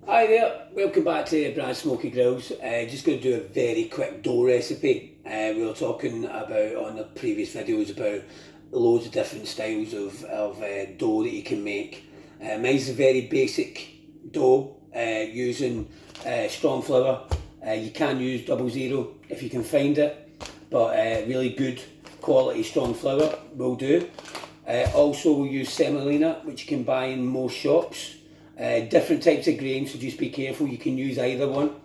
Hi there, welcome back to Brad Smoky Grills. Just going to do a very quick dough recipe. We were talking about on the previous videos about loads of different styles of dough that you can make. Mine's a very basic dough using strong flour. You can use 00 if you can find it, but really good quality strong flour will do. Also we'll use semolina, which you can buy in most shops. Different types of grain, so just be careful, you can use either one.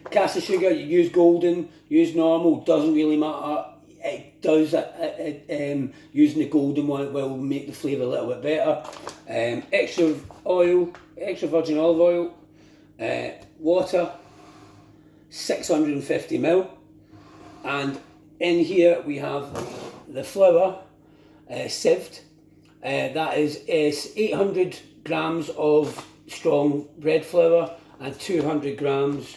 Caster sugar, you use golden, use normal, doesn't really matter. It does, using the golden one will make the flavour a little bit better. Extra oil, extra virgin olive oil, water, 650 ml, and in here we have the flour sieved. That is 800 grams of strong bread flour and 200 grams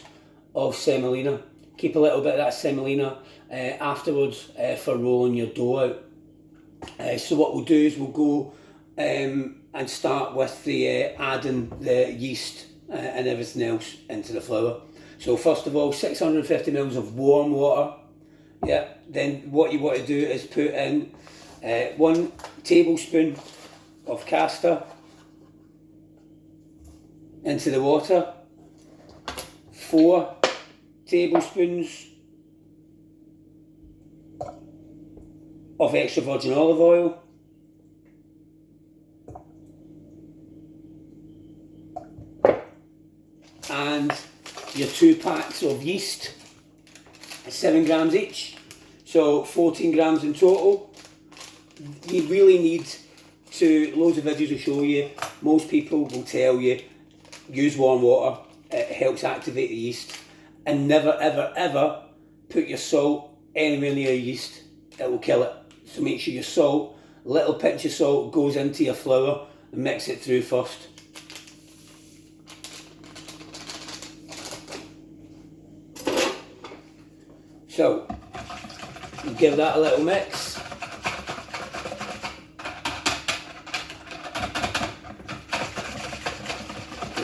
of semolina. Keep a little bit of that semolina afterwards for rolling your dough out. So what we'll do is we'll go and start with the adding the yeast and everything else into the flour. So first of all, 650 ml of warm water. Yeah. Then what you want to do is put in 1 tablespoon of caster into the water, 4 tablespoons of extra virgin olive oil, and your 2 packs of yeast, 7 grams each, so 14 grams in total. You really need to, loads of videos will show you, most people will tell you, use warm water, it helps activate the yeast, and never ever ever put your salt anywhere near your yeast, it will kill it. So make sure your salt, a little pinch of salt goes into your flour and mix it through first. So, give that a little mix.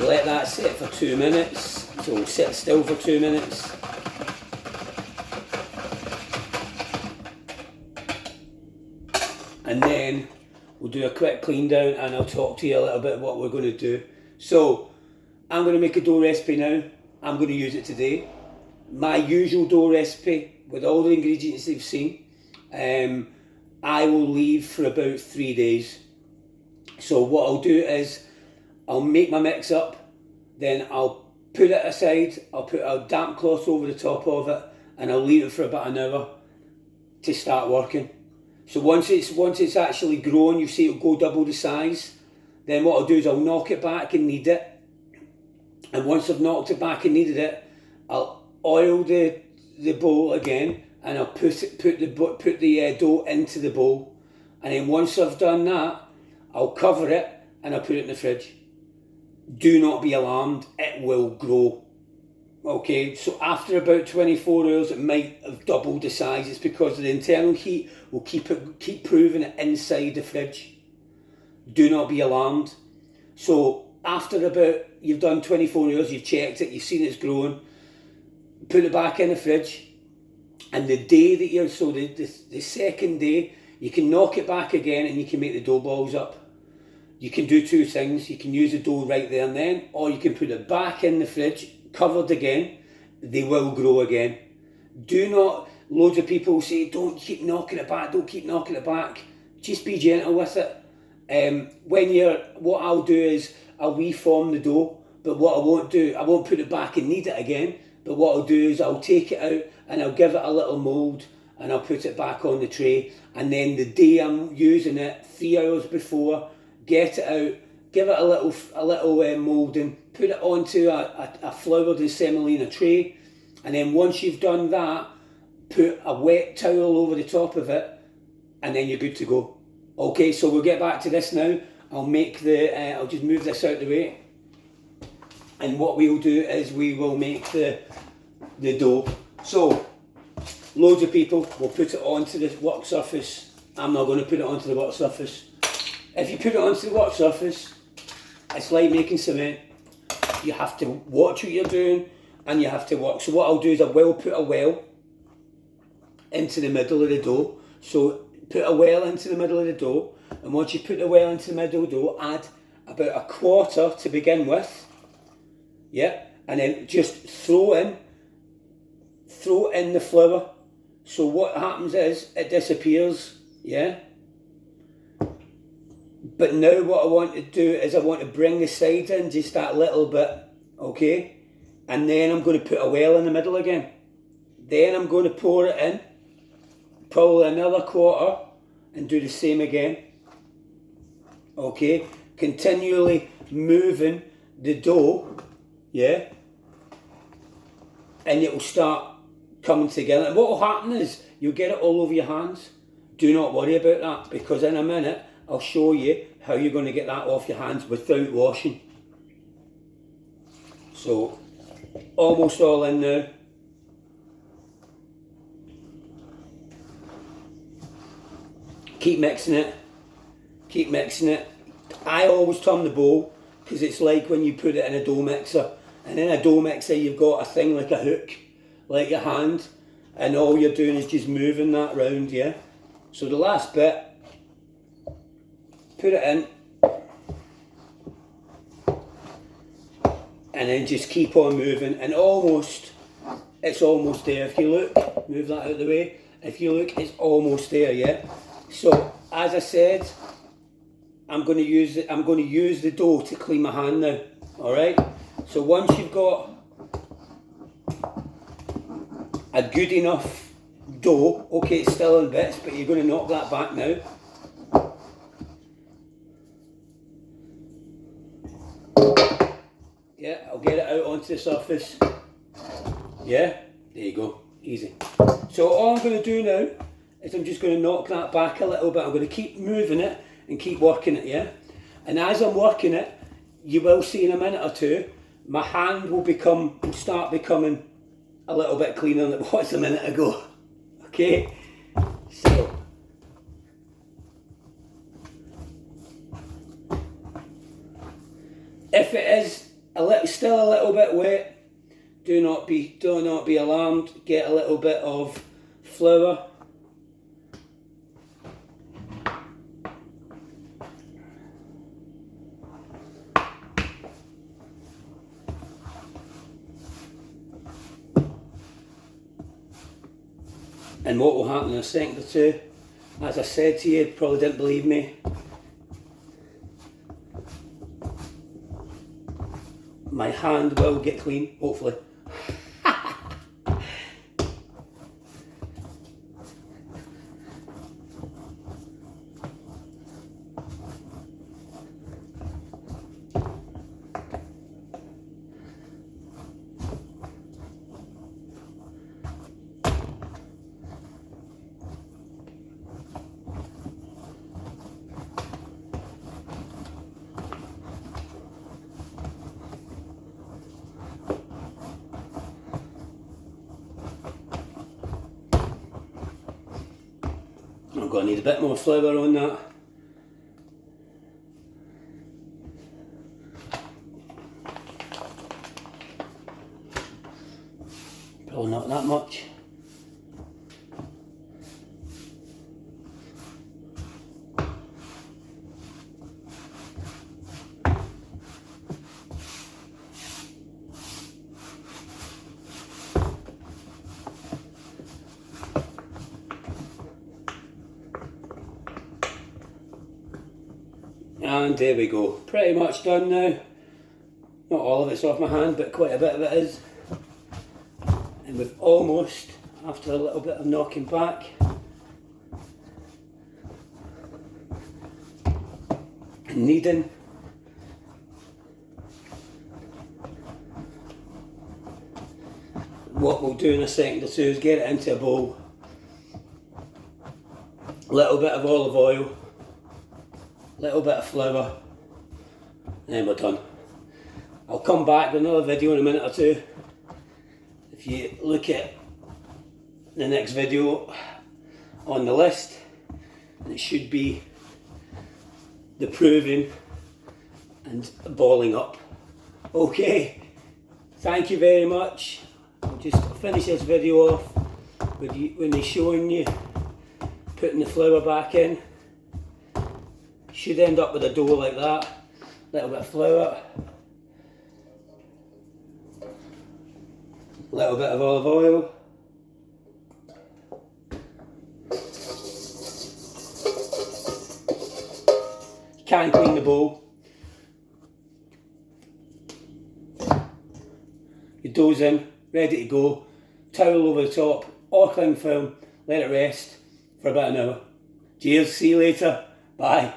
Let that sit for 2 minutes, so we'll sit still for 2 minutes. And then we'll do a quick clean down and I'll talk to you a little bit what we're going to do. So, I'm going to make a dough recipe now. I'm going to use it today. My usual dough recipe, with all the ingredients you've seen, I will leave for about 3 days. So what I'll do is, I'll make my mix up, then I'll put it aside, I'll put a damp cloth over the top of it, and I'll leave it for about an hour to start working. So once it's actually grown, you see it'll go double the size, then what I'll do is I'll knock it back and knead it. And once I've knocked it back and kneaded it, I'll oil the bowl again, and I'll put the dough into the bowl. And then once I've done that, I'll cover it and I'll put it in the fridge. Do not be alarmed, it will grow. Okay, so after about 24 hours it might have doubled the size. It's because the internal heat will keep proving it inside the fridge. Do not be alarmed. So after about, you've done 24 hours, you've checked it, you've seen it's growing, put it back in the fridge. And the day that you're, so the second day, you can knock it back again and you can make the dough balls up. You can do 2 things. You can use the dough right there and then, or you can put it back in the fridge, covered again. They will grow again. Do not, loads of people say, don't keep knocking it back, don't keep knocking it back. Just be gentle with it. What I'll do is, I'll reform the dough, but what I won't do, I won't put it back and knead it again, but what I'll do is I'll take it out and I'll give it a little mould and I'll put it back on the tray, and then the day I'm using it, 3 hours before, get it out, give it a little moulding, put it onto a floured and semolina tray, and then once you've done that, put a wet towel over the top of it, and then you're good to go. Okay, so we'll get back to this now. I'll just move this out the way, and what we'll do is we will make the dough. So, loads of people will put it onto the work surface. I'm not going to put it onto the work surface. If you put it onto the work surface, it's like making cement. you have to watch what you're doing and you have to work. So what I'll do is I will put a well into the middle of the dough. So put a well into the middle of the dough, and once you put the well into the middle of the dough, add about a quarter to begin with, yeah, and then just throw in the flour. So what happens is it disappears, yeah. But now what I want to do is I want to bring the sides in just that little bit, okay? And then I'm going to put a well in the middle again. Then I'm going to pour it in, probably another quarter, and do the same again. Okay? Continually moving the dough, yeah? And it will start coming together. And what will happen is you'll get it all over your hands. Do not worry about that, because in a minute I'll show you how you're going to get that off your hands without washing. So, almost all in now. Keep mixing it. Keep mixing it. I always turn the bowl, because it's like when you put it in a dough mixer. And in a dough mixer you've got a thing like a hook, like your hand, and all you're doing is just moving that round, yeah? So the last bit, put it in, and then just keep on moving, and it's almost there. If you look, move that out of the way, if you look, it's almost there, yeah? So, as I said, I'm going to use the dough to clean my hand now, alright? So once you've got a good enough dough, okay, it's still in bits, but you're going to knock that back now. Yeah, I'll get it out onto the surface. Yeah, there you go, easy. So all I'm going to do now is I'm just going to knock that back a little bit. I'm going to keep moving it and keep working it, yeah? And as I'm working it, you will see in a minute or two, my hand will start becoming a little bit cleaner than it was a minute ago. Okay, so if it is still a little bit wet, do not be alarmed. Get a little bit of flour. And what will happen in a second or two, as I said to you, probably didn't believe me, my hand will get clean, hopefully. I'm going to need a bit more flour on that. Probably not that much. And there we go, pretty much done now. Not all of it's off my hand, but quite a bit of it is. And we've almost, after a little bit of knocking back, kneading, what we'll do in a second or two is get it into a bowl. A little bit of olive oil, little bit of flour, and then we're done. I'll come back with another video in a minute or two. If you look at the next video on the list, it should be the proving and balling up Okay, thank you very much. I'll just finish this video off with me showing you putting the flour back in. Should end up with a dough like that. Little bit of flour, little bit of olive oil, you can clean the bowl. Your dough's in, ready to go. Towel over the top or cling film, let it rest for about an hour. Cheers, see you later, bye.